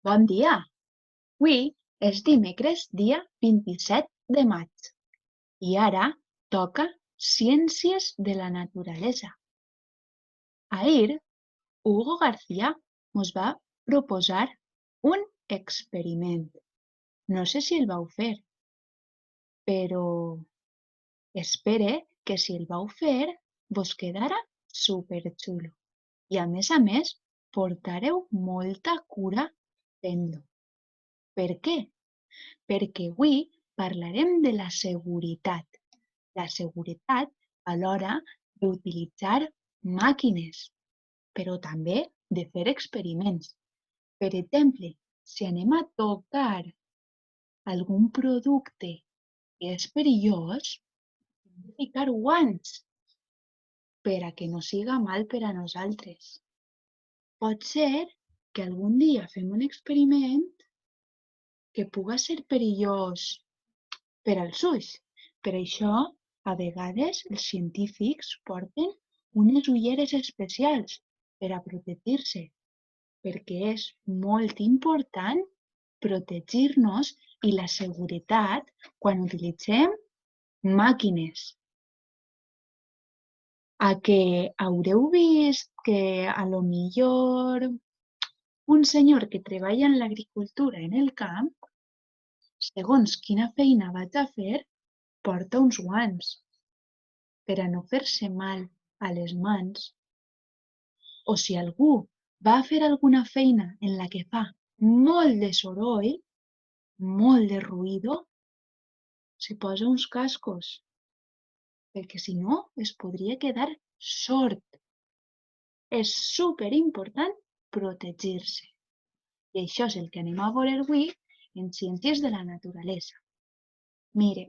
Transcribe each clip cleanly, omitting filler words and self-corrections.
Bon dia! Avui és dimecres, dia 27 de maig, i ara toca Ciències de la Naturalesa. Ahir, Hugo García ens va proposar un experiment. No sé si el vau fer, però espere que si el vau fer vos quedara superxulo. I a més, portareu molta cura fent-lo. Per què? Perquè avui parlarem de la seguretat. La seguretat a l'hora d'utilitzar màquines, però també de fer experiments. Per exemple, si anem a tocar algun producte que és perillós, hem de ficar guants per a que no siga mal per a nosaltres. Pot ser que algun dia fem un experiment que puga ser perillós per als ulls. Per això, a vegades, els científics porten unes ulleres especials per a protegir-se, perquè és molt important protegir-nos i la seguretat quan utilitzem màquines. A que haureu vist que a lo millor un senyor que treballa en l'agricultura en el camp, segons quina feina vaig a fer, porta uns guants per a no fer-se mal a les mans. O si algú va a fer alguna feina en la que fa molt de soroll, molt de ruïdo, se posa uns cascos, perquè si no es podria quedar sord. És superimportant protegir-se. I això és el que anem a veure avui en Ciències de la Naturalesa. Mire,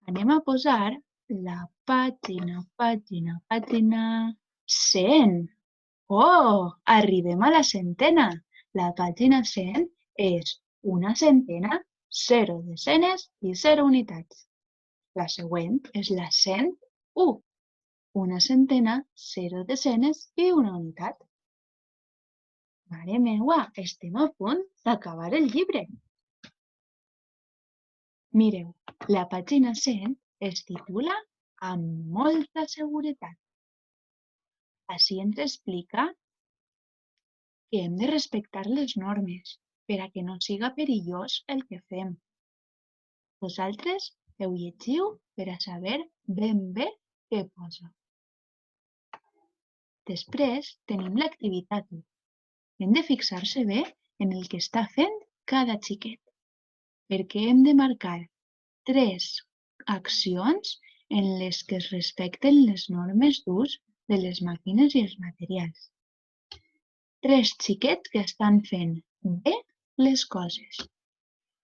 anem a posar la pàgina 100. Oh, arribem a la centena. La pàgina 100 és una centena, 0 desenes i 0 unitats. La següent és la 101. Una centena, 0 desenes i una unitat. Mare meua, estem a punt d'acabar el llibre. Mireu, la pàgina 100 es titula Amb molta seguretat. Així ens explica que hem de respectar les normes per a que no siga perillós el que fem. Vosaltres heu llegiu per a saber ben bé què posa. Després tenim l'activitat 1. Hem de fixar-se bé en el que està fent cada xiquet, perquè hem de marcar 3 accions en les que es respecten les normes d'ús de les màquines i els materials. 3 xiquets que estan fent bé les coses.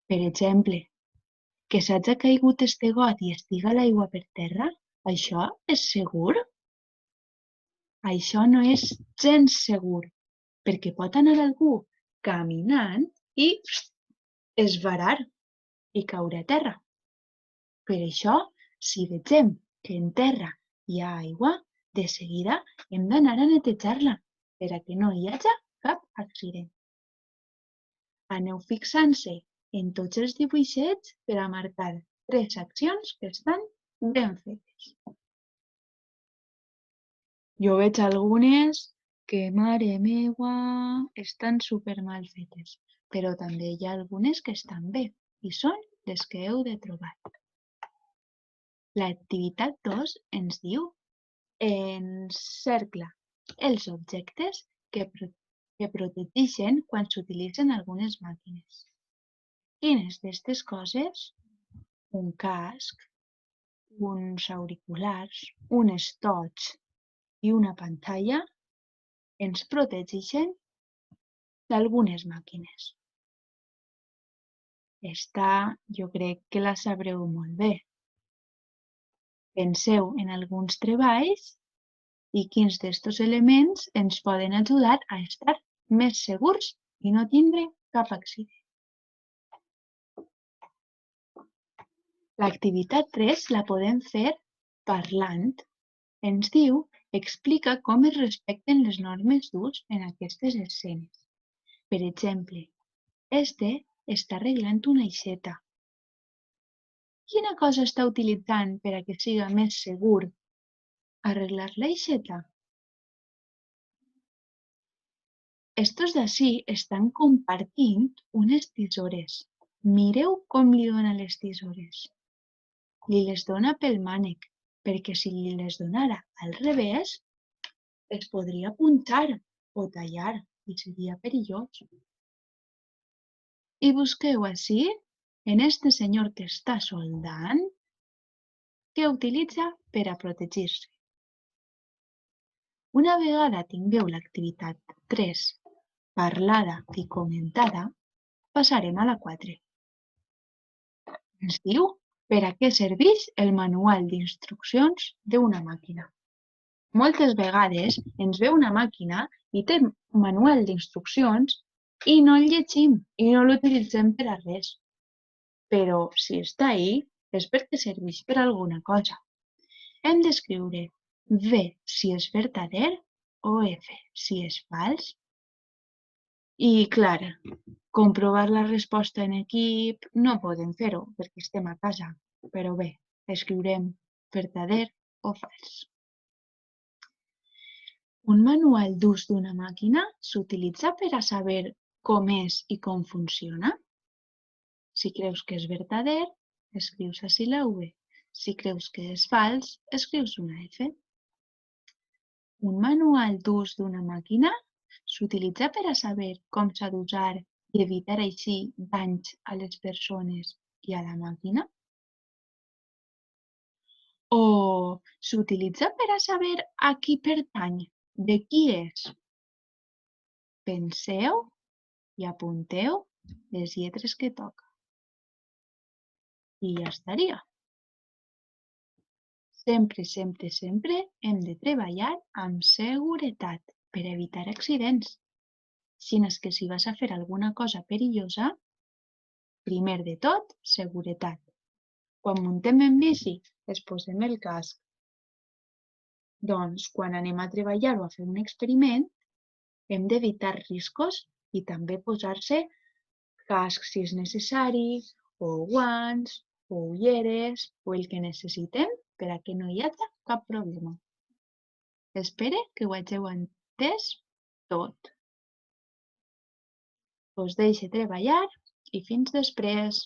Per exemple, que s'haja caigut este got i estiga l'aigua per terra, això és segur? Això no és gens segur, perquè pot anar algú caminant i esvarar i caure a terra. Per això, si vegem que en terra hi ha aigua, de seguida hem d'anar a netejar-la per a que no hi hagi cap accident. Aneu fixant-se en tots els dibuixets per a marcar 3 accions que estan ben fetes. Jo veig algunes que, mare meua, estan super mal fetes, però també hi ha algunes que estan bé i són les que heu de trobar. L'activitat 2 ens diu encercla els objectes que protegeixen quan s'utilitzen algunes màquines. Quines d'aquestes coses? Un casc, uns auriculars, un estoig i una pantalla ens protegeixen d'algunes màquines. Esta jo crec que la sabreu molt bé. Penseu en alguns treballs i quins d'estos elements ens poden ajudar a estar més segurs i no tindre cap accident. L'activitat 3 la podem fer parlant. Ens diu, explica com es respecten les normes d'ús en aquestes escenes. Per exemple, este està arreglant una aixeta. Quina cosa està utilitzant per a que siga més segur arreglar l'aixeta? Estos d'ací estan compartint unes tisores. Mireu com li dona les tisores. Li les dona pel mànec, perquè si li les donara al revés, es podria punxar o tallar i seria perillós. I busqueu ací, en este senyor que està soldant, què utilitza per a protegir-se. Una vegada tingueu l'activitat 3 parlada i comentada, passarem a la 4. Ens diu per a què serveix el manual d'instruccions d'una màquina. Moltes vegades ens ve una màquina i té manual d'instruccions i no el llegim i no l'utilitzem per a res. Però si està ahí és perquè serveix per alguna cosa. Hem d'escriure V si és verdader o F si és fals. I, clar, comprovar la resposta en equip no podem fer-ho perquè estem a casa, però bé, escriurem verdader o fals. Un manual d'ús d'una màquina s'utilitza per a saber com és i com funciona. Si creus que és verdader, escrius ací la V. Si creus que és fals, escrius una F. Un manual d'ús d'una màquina s'utilitza per a saber com s'ha d'usar i evitar així danys a les persones i a la màquina? O s'utilitza per a saber a qui pertany, de qui és? Penseu i apunteu les lletres que toca. I ja estaria. Sempre, sempre, sempre hem de treballar amb seguretat per evitar accidents. Si és que si vas a fer alguna cosa perillosa, primer de tot, seguretat. Quan muntem en bici, es posem el casc. Doncs, quan anem a treballar o a fer un experiment, hem d'evitar riscos i també posar-se casc si és necessari, o guants, o ulleres, o el que necessitem per a que no hi hagi cap problema. Espero que ho hàgiu entès tot. Us deixe treballar i fins després.